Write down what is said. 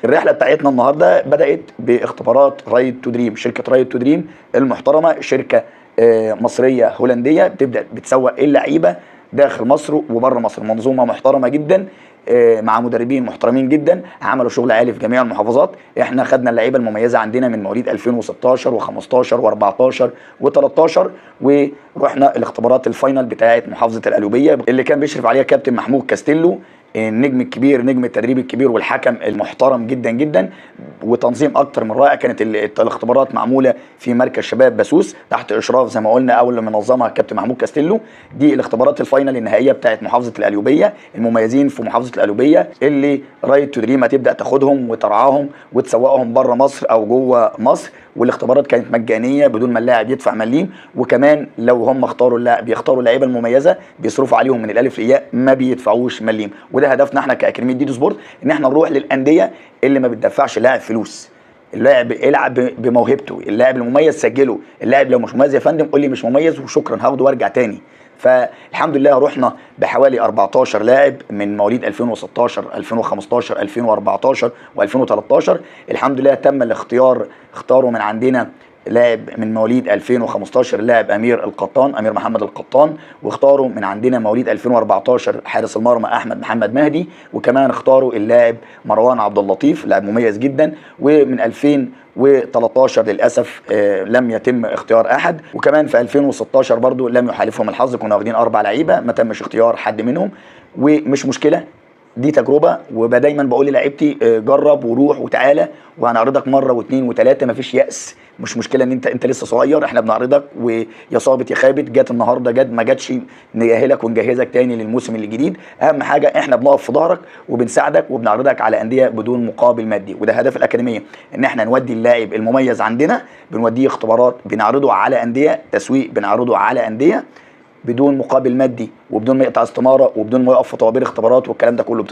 الرحله بتاعتنا النهارده بدات باختبارات رايد تو دريم. شركه رايد تو دريم المحترمه، شركه مصريه هولنديه بتبدا بتسوق اللعيبه داخل مصر وبره مصر. منظومه محترمه جدا مع مدربين محترمين جدا، عملوا شغل عالي في جميع المحافظات. احنا خدنا اللعيبه المميزه عندنا من مواليد 2016 و15 و14 و13، ورحنا الاختبارات الفاينل بتاعه محافظه القليوبيه اللي كان بيشرف عليها كابتن محمود كاستيلو، النجم الكبير، نجم التدريب الكبير والحكم المحترم جدا جدا، وتنظيم اكتر من رائع. كانت الاختبارات معموله في مركز شباب بسوس تحت اشراف زي ما قلنا اول ما نظمها الكابتن محمود كاستيلو. دي الاختبارات الفاينل النهائيه بتاعت محافظه القليوبيه، المميزين في محافظه القليوبيه اللي رايد تو دريم هتبدا تاخدهم وترعاهم وتسوقهم بره مصر او جوه مصر. والاختبارات كانت مجانيه بدون ما اللاعب يدفع مليم، وكمان لو هم اختاروا اللاعب يختاروا اللعيبه المميزه بيصرفوا عليهم من الالف للياء، ما بيدفعوش مليم. وده هدفنا احنا كاكاديميه ديدو سبورت، ان احنا نروح للانديه اللي ما بتدفعش اللاعب فلوس. اللاعب يلعب بموهبته، اللاعب المميز سجله، اللاعب لو مش مميز يا فندم قول لي مش مميز وشكرا هاخده وارجع تاني. فالحمد لله رحنا بحوالي 14 لاعب من مواليد 2016 2015 2014 و2013. الحمد لله تم الاختيار، اختاروا من عندنا لاعب من مواليد 2015 لاعب امير محمد القطان، واختاروا من عندنا مواليد 2014 حارس المرمى احمد محمد مهدي، وكمان اختاروا اللاعب مروان عبد اللطيف لاعب مميز جدا. ومن 2013 للاسف لم يتم اختيار احد، وكمان في 2016 برضو لم يحالفهم الحظ، كنا واخدين 4 لعيبه ما تمش اختيار حد منهم. ومش مشكله، دي تجربه، ودايما بقول للاعيبتي جرب وروح وتعالى وهنعرضك مره واثنين وثلاثه، مفيش يأس. مش مشكله ان انت لسه صغير، احنا بنعرضك ويا صابت يا خابت، جت النهارده جت ما جاتش نجهلك ونجهزك تاني للموسم الجديد. اهم حاجه احنا بنقف في ظهرك وبنساعدك وبنعرضك على انديه بدون مقابل مادي. وده هدف الاكاديميه، ان احنا نودي اللاعب المميز عندنا بنوديه اختبارات، بنعرضه على انديه تسويق، بنعرضه على انديه بدون مقابل مادي وبدون ما يقطع استماره وبدون ما يقف في طوابير اختبارات والكلام ده كله.